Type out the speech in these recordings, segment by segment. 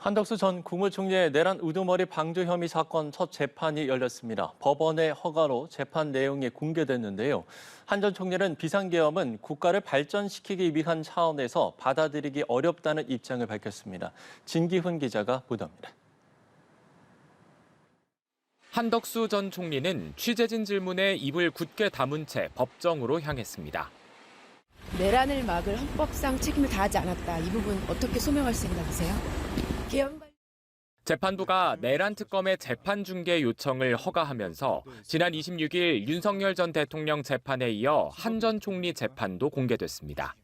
한덕수 전 국무총리의 내란 우두머리 방조 혐의 사건 첫 재판이 열렸습니다. 법원의 허가로 재판 내용이 공개됐는데요. 한 전 총리는 비상계엄은 국가를 발전시키기 위한 차원에서 받아들이기 어렵다는 입장을 밝혔습니다. 진기훈 기자가 보도합니다. 한덕수 전 총리는 취재진 질문에 입을 굳게 다문 채 법정으로 향했습니다. 내란을 막을 헌법상 책임을 다하지 않았다. 이 부분 어떻게 소명할 생각이세요? 재판부가 내란 특검의 재판 중개 요청을 허가하면서 지난 26일 윤석열 전 대통령 재판에 이어 한 전 총리 재판도 공개됐습니다.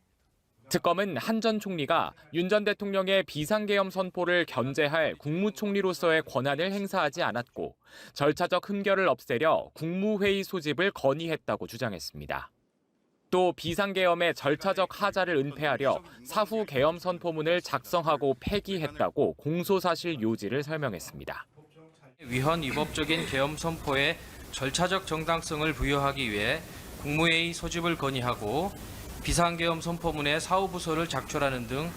특검은 한 전 총리가 윤 전 대통령의 비상계엄 선포를 견제할 국무총리로서의 권한을 행사하지 않았고 절차적 흠결을 없애려 국무회의 소집을 건의했다고 주장했습니다. 또 비상계엄의 절차적 하자를 은폐하려 사후 계엄 선포문을 작성하고 폐기했다고 공소사실 요지를 설명했습니다. 위헌 위법적인 계엄 선포에 절차적 정당성을 부여하기 위해 국무회의 소집을 건의하고 비상계엄 선포문에 사후부서를 작출하는 등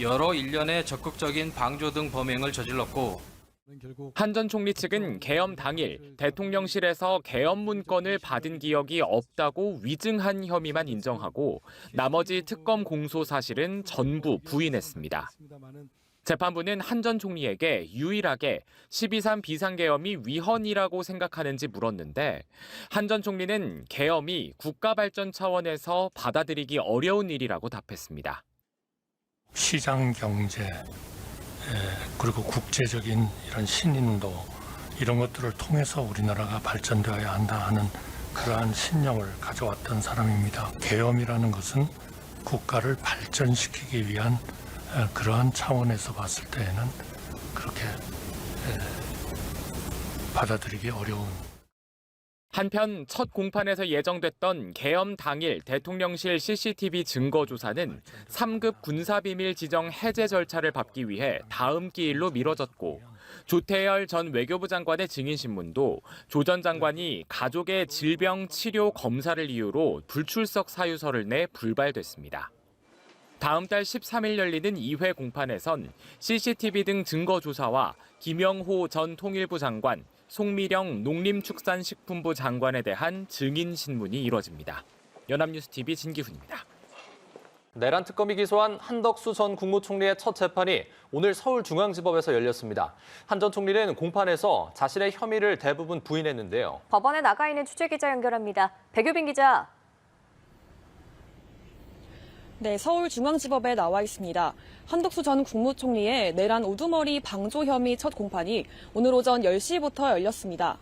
여러 일련의 적극적인 방조 등 범행을 저질렀고 한 전 총리 측은 계엄 당일 대통령실에서 계엄 문건을 받은 기억이 없다고 위증한 혐의만 인정하고 나머지 특검 공소 사실은 전부 부인했습니다. 재판부는 한 전 총리에게 유일하게 12.3 비상계엄이 위헌이라고 생각하는지 물었는데 한 전 총리는 계엄이 국가 발전 차원에서 받아들이기 어려운 일이라고 답했습니다. 시장 경제 그리고 국제적인 이런 신인도 이런 것들을 통해서 우리나라가 발전되어야 한다 하는 그러한 신념을 가져왔던 사람입니다. 계엄이라는 것은 국가를 발전시키기 위한 그러한 차원에서 봤을 때에는 그렇게 받아들이기 어려운. 한편 첫 공판에서 예정됐던 계엄 당일 대통령실 CCTV 증거 조사는 3급 군사비밀 지정 해제 절차를 밟기 위해 다음 기일로 미뤄졌고 조태열 전 외교부 장관의 증인신문도 조 전 장관이 가족의 질병 치료 검사를 이유로 불출석 사유서를 내 불발됐습니다. 다음 달 13일 열리는 2회 공판에선 CCTV 등 증거 조사와 김영호 전 통일부 장관, 송미령 농림축산식품부 장관에 대한 증인 신문이 이뤄집니다. 연합뉴스TV 진기훈입니다. 내란 특검이 기소한 한덕수 전 국무총리의 첫 재판이 오늘 서울중앙지법에서 열렸습니다. 한 전 총리는 공판에서 자신의 혐의를 대부분 부인했는데요. 법원에 나가 있는 취재기자 연결합니다. 백유빈 기자. 네, 서울중앙지법에 나와 있습니다. 한덕수 전 국무총리의 내란 우두머리 방조 혐의 첫 공판이 오늘 오전 10시부터 열렸습니다.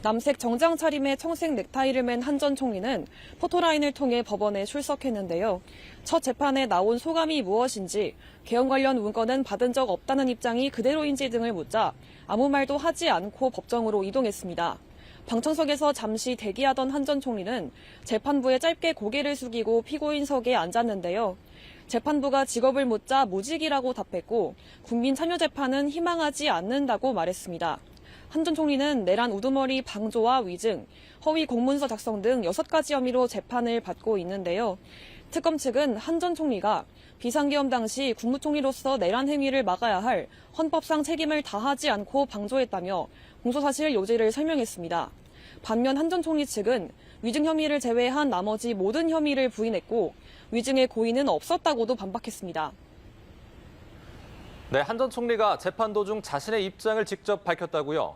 남색 정장 차림의 청색 넥타이를 맨 한 전 총리는 포토라인을 통해 법원에 출석했는데요. 첫 재판에 나온 소감이 무엇인지, 계엄 관련 문건은 받은 적 없다는 입장이 그대로인지 등을 묻자 아무 말도 하지 않고 법정으로 이동했습니다. 방청석에서 잠시 대기하던 한 전 총리는 재판부에 짧게 고개를 숙이고 피고인석에 앉았는데요. 재판부가 직업을 묻자 무직이라고 답했고 국민참여재판은 희망하지 않는다고 말했습니다. 한 전 총리는 내란 우두머리 방조와 위증, 허위 공문서 작성 등 6가지 혐의로 재판을 받고 있는데요. 특검 측은 한 전 총리가 비상계엄 당시 국무총리로서 내란 행위를 막아야 할 헌법상 책임을 다하지 않고 방조했다며 공소사실 요지를 설명했습니다. 반면 한 전 총리 측은 위증 혐의를 제외한 나머지 모든 혐의를 부인했고 위증의 고의는 없었다고도 반박했습니다. 네, 한 전 총리가 재판 도중 자신의 입장을 직접 밝혔다고요?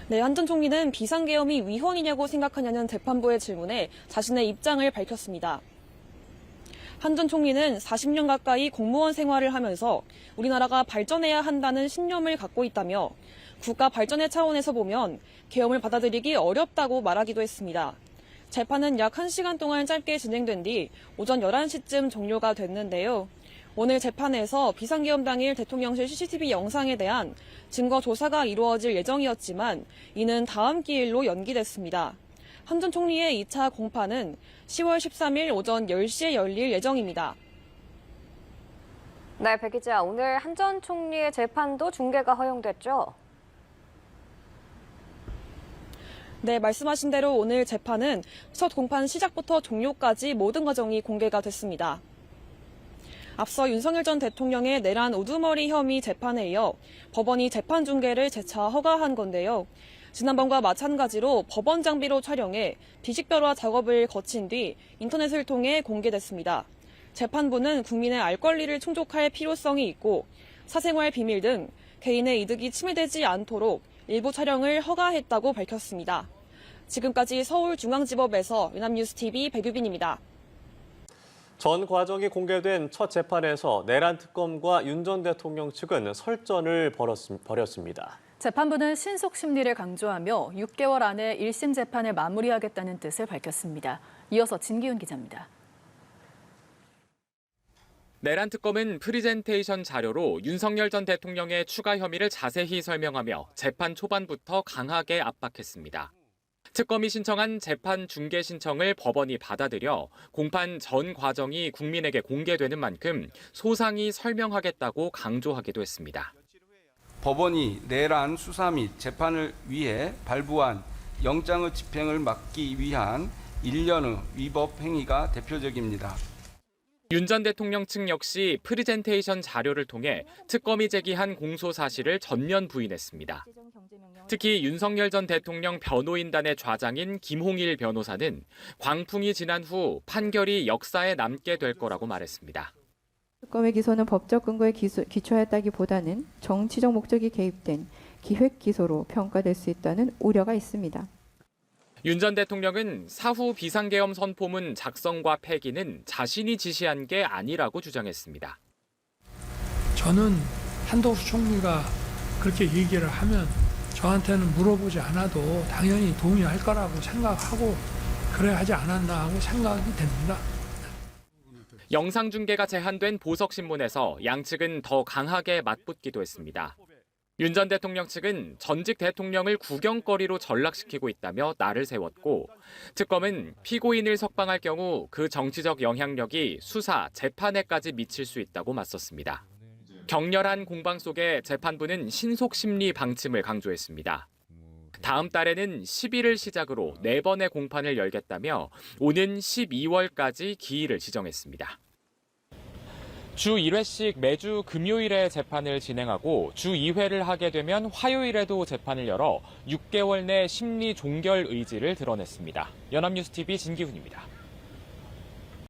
네, 한 전 총리는 비상계엄이 위헌이냐고 생각하냐는 재판부의 질문에 자신의 입장을 밝혔습니다. 한 전 총리는 40년 가까이 공무원 생활을 하면서 우리나라가 발전해야 한다는 신념을 갖고 있다며 국가 발전의 차원에서 보면 계엄을 받아들이기 어렵다고 말하기도 했습니다. 재판은 약 1시간 동안 짧게 진행된 뒤 오전 11시쯤 종료가 됐는데요. 오늘 재판에서 비상계엄 당일 대통령실 CCTV 영상에 대한 증거 조사가 이루어질 예정이었지만 이는 다음 기일로 연기됐습니다. 한 전 총리의 2차 공판은 10월 13일 오전 10시에 열릴 예정입니다. 네, 백 기자. 오늘 한 전 총리의 재판도 중계가 허용됐죠? 네, 말씀하신 대로 오늘 재판은 첫 공판 시작부터 종료까지 모든 과정이 공개가 됐습니다. 앞서 윤석열 전 대통령의 내란 우두머리 혐의 재판에 이어 법원이 재판 중계를 재차 허가한 건데요. 지난번과 마찬가지로 법원 장비로 촬영해 비식별화 작업을 거친 뒤 인터넷을 통해 공개됐습니다. 재판부는 국민의 알 권리를 충족할 필요성이 있고 사생활 비밀 등 개인의 이득이 침해되지 않도록 일부 촬영을 허가했다고 밝혔습니다. 지금까지 서울중앙지법에서 연합뉴스TV 백유빈입니다. 전 과정이 공개된 첫 재판에서 내란 특검과 윤 전 대통령 측은 설전을 벌였습니다. 재판부는 신속 심리를 강조하며 6개월 안에 1심 재판을 마무리하겠다는 뜻을 밝혔습니다. 이어서 진기훈 기자입니다. 내란 특검은 프리젠테이션 자료로 윤석열 전 대통령의 추가 혐의를 자세히 설명하며 재판 초반부터 강하게 압박했습니다. 특검이 신청한 재판 중계 신청을 법원이 받아들여 공판 전 과정이 국민에게 공개되는 만큼 소상히 설명하겠다고 강조하기도 했습니다. 법원이 내란 수사 및 재판을 위해 발부한 영장의 집행을 막기 위한 일련의 위법 행위가 대표적입니다. 윤 전 대통령 측 역시 프리젠테이션 자료를 통해 특검이 제기한 공소 사실을 전면 부인했습니다. 특히 윤석열 전 대통령 변호인단의 좌장인 김홍일 변호사는 광풍이 지난 후 판결이 역사에 남게 될 거라고 말했습니다. 특검의 기소는 법적 근거에 기초하였다기보다는 정치적 목적이 개입된 기획 기소로 평가될 수 있다는 우려가 있습니다. 윤 전 대통령은 사후 비상계엄 선포문 작성과 폐기는 자신이 지시한 게 아니라고 주장했습니다. 저는 한덕수 총리가 그렇게 얘기를 하면 저한테는 물어보지 않아도 당연히 동의할 거라고 생각하고 그래야 하지 않았나 하고 생각이 됩니다. 영상 중계가 제한된 보석신문에서 양측은 더 강하게 맞붙기도 했습니다. 윤 전 대통령 측은 전직 대통령을 구경거리로 전락시키고 있다며 날을 세웠고 특검은 피고인을 석방할 경우 그 정치적 영향력이 수사, 재판에까지 미칠 수 있다고 맞섰습니다. 격렬한 공방 속에 재판부는 신속 심리 방침을 강조했습니다. 다음 달에는 10일을 시작으로 4번의 공판을 열겠다며 오는 12월까지 기일을 지정했습니다. 주 1회씩 매주 금요일에 재판을 진행하고 주 2회를 하게 되면 화요일에도 재판을 열어 6개월 내 심리 종결 의지를 드러냈습니다. 연합뉴스TV 진기훈입니다.